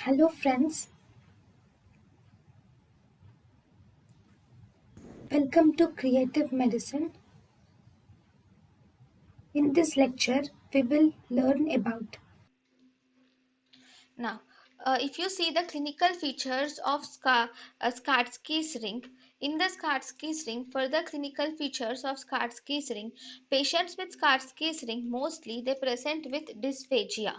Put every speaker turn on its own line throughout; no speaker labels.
Hello, friends. Welcome to Creative Medicine. In this lecture, we will learn about
Now, if you see the clinical features of Schatzki's ring, in the Schatzki's ring, for the clinical features of Schatzki's ring, patients with Schatzki's ring mostly they present with dysphagia,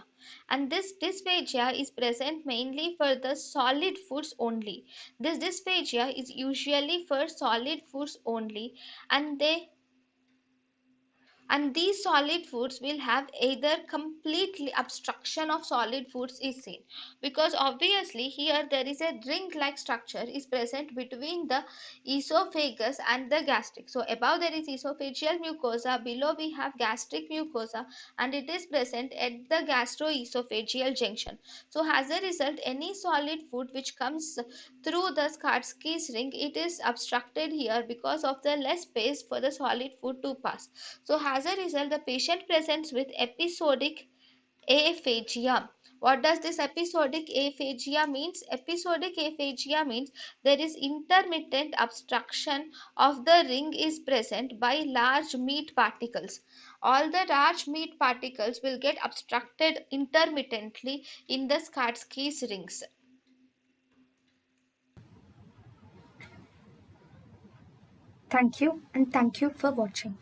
and this dysphagia is present mainly for the solid foods only. This dysphagia is usually for solid foods only, and these solid foods will have either completely obstruction of solid foods is seen, because obviously here there is a ring like structure is present between the esophagus and the gastric. So above there is esophageal mucosa, below we have gastric mucosa, and it is present at the gastroesophageal junction. So as a result, any solid food which comes through the Schatzki's ring, it is obstructed here because of the less space for the solid food to pass. So as a result, the patient presents with episodic aphasia. What does this episodic aphasia means? Episodic aphasia means there is intermittent obstruction of the ring is present by large meat particles. All the large meat particles will get obstructed intermittently in the Schatzki's rings.
thank you and thank you for watching.